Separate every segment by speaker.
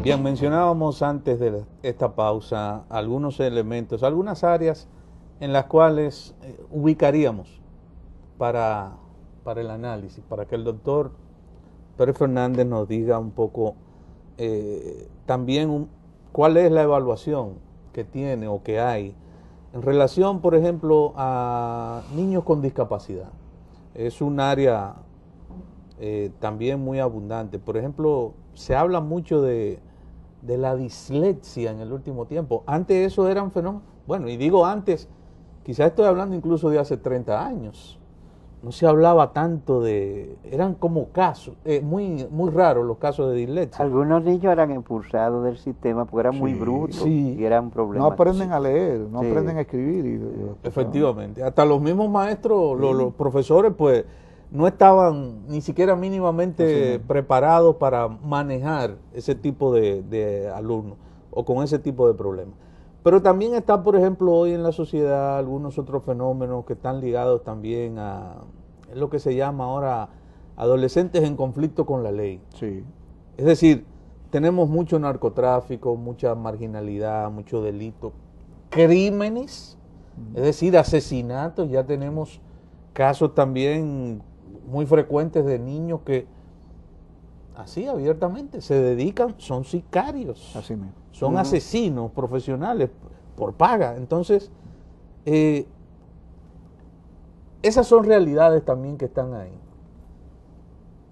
Speaker 1: Bien, mencionábamos antes de esta pausa algunos elementos, algunas áreas en las cuales ubicaríamos para, para el análisis, para que el doctor Pérez Fernández nos diga un poco también cuál es la evaluación que tiene o que hay en relación, por ejemplo, a niños con discapacidad. Es un área también muy abundante. Por ejemplo, se habla mucho de la dislexia en el último tiempo. Antes eso era un fenómeno, bueno, y digo antes, quizás estoy hablando incluso de hace 30 años. No se hablaba tanto eran como casos, muy raros los casos de dislexia.
Speaker 2: Algunos niños eran expulsados del sistema porque eran muy brutos y eran problemas.
Speaker 3: No aprenden a leer, no aprenden a escribir.
Speaker 1: Efectivamente, hasta los mismos maestros, los profesores, pues no estaban ni siquiera mínimamente preparados para manejar ese tipo de alumnos o con ese tipo de problemas. Pero también está, por ejemplo, hoy en la sociedad algunos otros fenómenos que están ligados también a lo que se llama ahora adolescentes en conflicto con la ley.
Speaker 3: Sí.
Speaker 1: Es decir, tenemos mucho narcotráfico, mucha marginalidad, mucho delito, crímenes, es decir, asesinatos. Ya tenemos casos también muy frecuentes de niños que así abiertamente se dedican, son sicarios,
Speaker 3: así mismo,
Speaker 1: son asesinos profesionales por paga. Entonces, esas son realidades también que están ahí.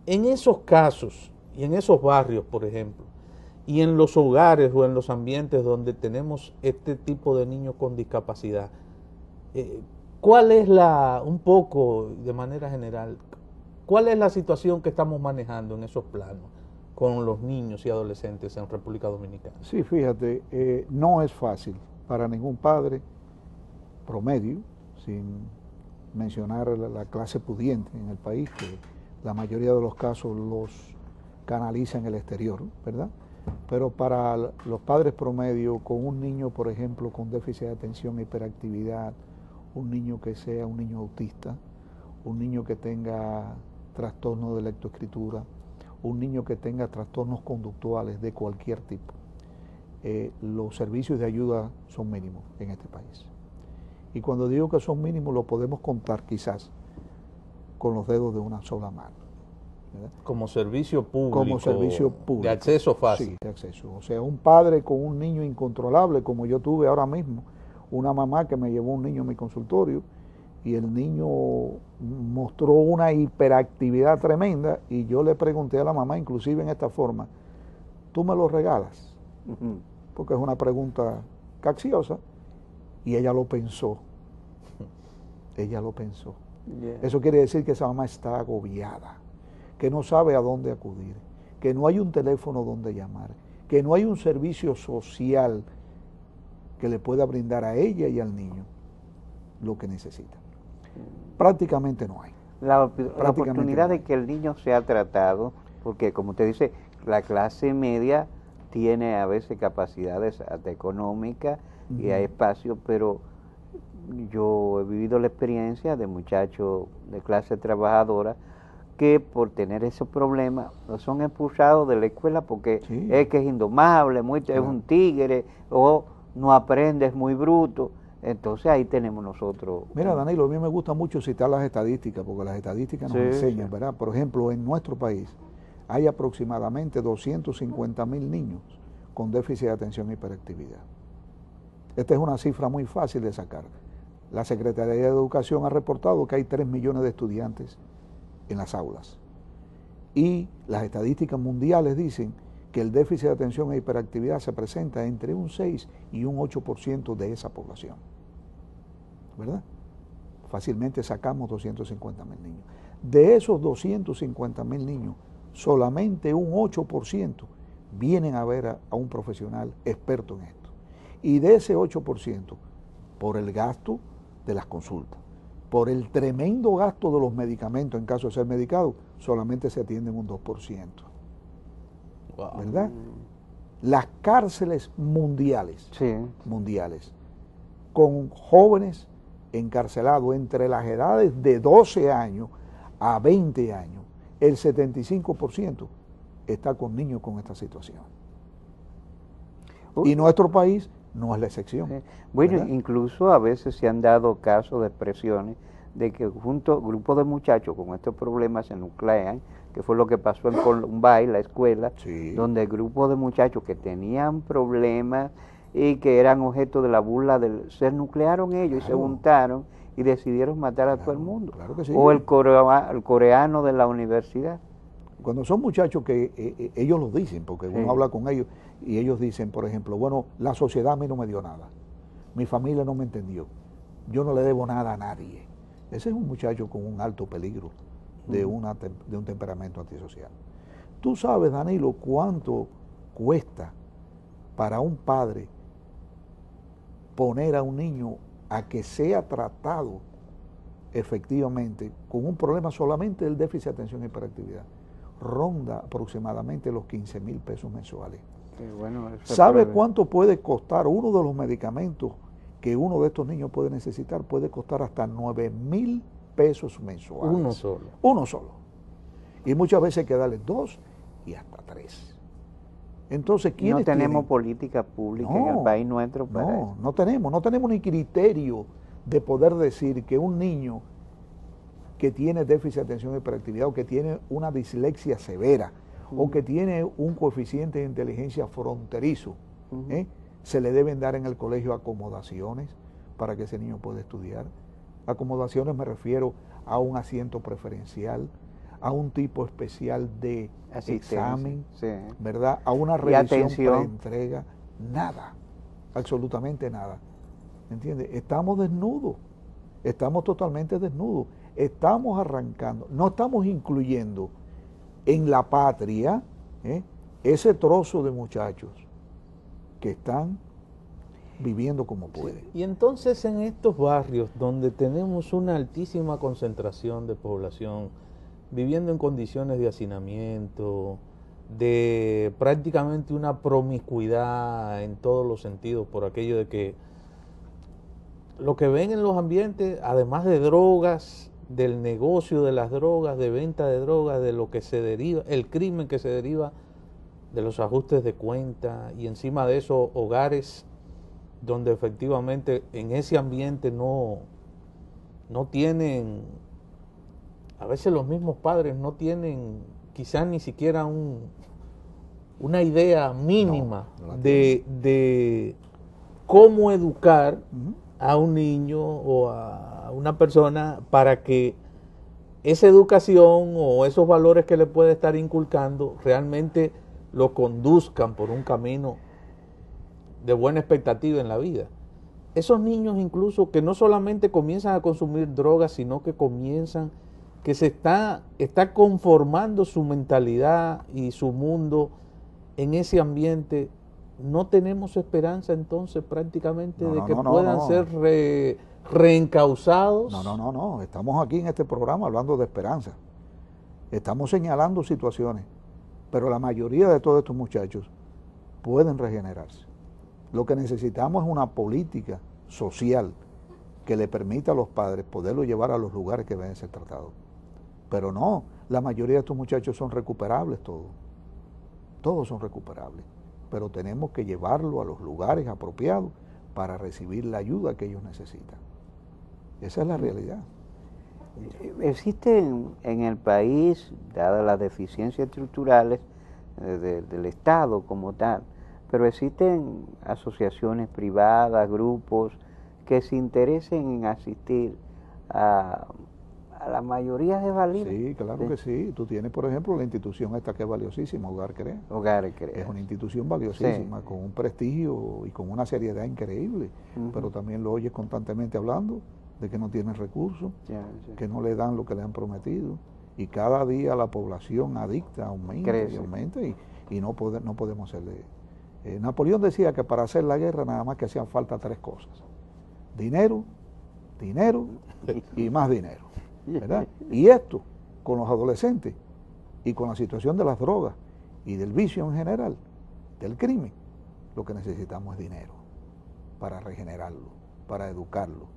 Speaker 1: En esos casos y en esos barrios, por ejemplo, y en los hogares o en los ambientes donde tenemos este tipo de niños con discapacidad, ¿cuál es un poco, de manera general, cuál es la situación que estamos manejando en esos planos con los niños y adolescentes en República Dominicana?
Speaker 3: Sí, fíjate, no es fácil para ningún padre promedio, sin mencionar la clase pudiente en el país, que la mayoría de los casos los canaliza en el exterior, ¿verdad? Pero para los padres promedio, con un niño, por ejemplo, con déficit de atención e hiperactividad, un niño que sea un niño autista, un niño que tenga trastorno de lectoescritura, un niño que tenga trastornos conductuales de cualquier tipo, los servicios de ayuda son mínimos en este país. Y cuando digo que son mínimos, lo podemos contar quizás con los dedos de una sola mano, ¿verdad?
Speaker 1: Como servicio público.
Speaker 3: Como servicio público.
Speaker 1: De acceso fácil.
Speaker 3: Sí, de acceso. O sea, un padre con un niño incontrolable, como yo tuve ahora mismo, una mamá que me llevó un niño a mi consultorio, y el niño mostró una hiperactividad tremenda, y yo le pregunté a la mamá, inclusive en esta forma, ¿tú me lo regalas? Porque es una pregunta capciosa, y ella lo pensó. Ella lo pensó. Eso quiere decir que esa mamá está agobiada, que no sabe a dónde acudir, que no hay un teléfono donde llamar, que no hay un servicio social que le pueda brindar a ella y al niño lo que necesita. Prácticamente no hay.
Speaker 2: La oportunidad de que el niño sea tratado, porque como usted dice, la clase media tiene a veces capacidades hasta económicas y hay espacio, pero yo he vivido la experiencia de muchachos de clase trabajadora que por tener esos problemas son expulsados de la escuela porque es que es indomable, es un tigre, o no aprende, es muy bruto. Entonces ahí tenemos nosotros.
Speaker 3: Mira, Danilo, a mí me gusta mucho citar las estadísticas, porque las estadísticas nos enseñan, ¿verdad? Por ejemplo, en nuestro país hay aproximadamente 250,000 niños con déficit de atención e hiperactividad. Esta es una cifra muy fácil de sacar. La Secretaría de Educación ha reportado que hay 3 millones de estudiantes en las aulas. Y las estadísticas mundiales dicen que el déficit de atención e hiperactividad se presenta entre un 6 y un 8% de esa población, ¿verdad? Fácilmente sacamos 250,000 niños. De esos 250,000 niños, solamente un 8% vienen a ver a un profesional experto en esto. Y de ese 8%, por el gasto de las consultas, por el tremendo gasto de los medicamentos en caso de ser medicado, solamente se atienden un 2%. Wow. ¿Verdad? Las cárceles mundiales, con jóvenes encarcelados entre las edades de 12 años a 20 años, el 75% está con niños con esta situación. Y nuestro país no es la excepción.
Speaker 2: Bueno,
Speaker 3: ¿verdad?
Speaker 2: incluso a veces se han dado casos de expresiones de que grupos de muchachos con estos problemas se nuclean, que fue lo que pasó en Columbine, la escuela,
Speaker 3: Sí.
Speaker 2: donde grupos de muchachos que tenían problemas y que eran objeto de la burla se nuclearon ellos y se juntaron y decidieron matar a todo el mundo.
Speaker 3: Claro que sí.
Speaker 2: O el coreano de la universidad.
Speaker 3: Cuando son muchachos que ellos lo dicen, porque uno habla con ellos y ellos dicen, por ejemplo, bueno, la sociedad a mí no me dio nada, mi familia no me entendió, yo no le debo nada a nadie. Ese es un muchacho con un alto peligro de un temperamento antisocial. Tú sabes, Danilo, cuánto cuesta para un padre poner a un niño a que sea tratado efectivamente con un problema solamente del déficit de atención e hiperactividad. Ronda aproximadamente los 15,000 pesos mensuales.
Speaker 2: Bueno,
Speaker 3: ¿Sabe cuánto puede costar uno de los medicamentos que uno de estos niños puede necesitar? Puede costar hasta 9,000 pesos mensuales.
Speaker 1: Uno solo.
Speaker 3: Uno solo. Y muchas veces hay que darle 2 y hasta 3. Entonces, ¿quiénes
Speaker 2: no tenemos
Speaker 3: tienen?
Speaker 2: política pública en el país nuestro para eso?
Speaker 3: No tenemos ni criterio de poder decir que un niño que tiene déficit de atención y hiperactividad o que tiene una dislexia severa o que tiene un coeficiente de inteligencia fronterizo, se le deben dar en el colegio acomodaciones para que ese niño pueda estudiar. Acomodaciones me refiero a un asiento preferencial, a un tipo especial de examen, ¿verdad? A una revisión pre-entrega, nada, absolutamente nada. ¿Entiendes? Estamos desnudos, estamos totalmente desnudos, estamos arrancando, no estamos incluyendo en la patria ese trozo de muchachos que están viviendo como pueden.
Speaker 1: Sí. Y entonces en estos barrios donde tenemos una altísima concentración de población viviendo en condiciones de hacinamiento, de prácticamente una promiscuidad en todos los sentidos, por aquello de que lo que ven en los ambientes, además de drogas, del negocio de las drogas, de venta de drogas, de lo que se deriva, el crimen que se deriva de los ajustes de cuenta, y encima de eso hogares donde efectivamente en ese ambiente no tienen, a veces los mismos padres no tienen quizás ni siquiera una idea mínima de cómo educar a un niño o a una persona para que esa educación o esos valores que le puede estar inculcando realmente lo conduzcan por un camino de buena expectativa en la vida. Esos niños incluso que no solamente comienzan a consumir drogas, sino que que se está conformando su mentalidad y su mundo en ese ambiente, no tenemos esperanza entonces prácticamente de que puedan ser reencausados.
Speaker 3: No, estamos aquí en este programa hablando de esperanza. Estamos señalando situaciones, pero la mayoría de todos estos muchachos pueden regenerarse. Lo que necesitamos es una política social que le permita a los padres poderlo llevar a los lugares que deben ser tratados. Pero no, la mayoría de estos muchachos son recuperables todos son recuperables, pero tenemos que llevarlo a los lugares apropiados para recibir la ayuda que ellos necesitan. Esa es la realidad.
Speaker 2: Existe en el país, dadas las deficiencias estructurales del Estado como tal, pero existen asociaciones privadas, grupos que se interesen en asistir a la mayoría de valientes.
Speaker 3: Sí, claro que sí. Tú tienes, por ejemplo, la institución esta que es valiosísima, Hogar Crea.
Speaker 2: Hogar Crea.
Speaker 3: Es una institución valiosísima, con un prestigio y con una seriedad increíble, pero también lo oyes constantemente hablando de que no tienen recursos, que no le dan lo que le han prometido, y cada día la población adicta aumenta y aumenta, y no podemos hacerle. Napoleón decía que para hacer la guerra nada más que hacían falta 3 cosas: dinero, dinero y más dinero, ¿verdad? Y esto, con los adolescentes y con la situación de las drogas y del vicio en general, del crimen, lo que necesitamos es dinero para regenerarlo, para educarlo,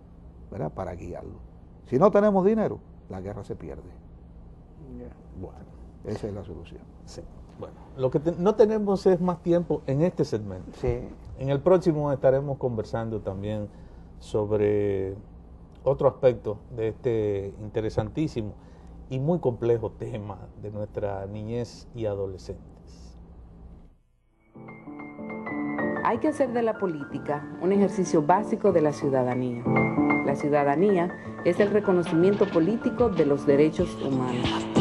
Speaker 3: ¿verdad? Para guiarlo. Si no tenemos dinero, la guerra se pierde.
Speaker 1: Bueno,
Speaker 3: Esa es la solución.
Speaker 1: Sí. Bueno, lo que no tenemos es más tiempo en este segmento.
Speaker 2: Sí.
Speaker 1: En el próximo estaremos conversando también sobre otro aspecto de este interesantísimo y muy complejo tema de nuestra niñez y adolescentes.
Speaker 4: Hay que hacer de la política un ejercicio básico de la ciudadanía. La ciudadanía es el reconocimiento político de los derechos humanos.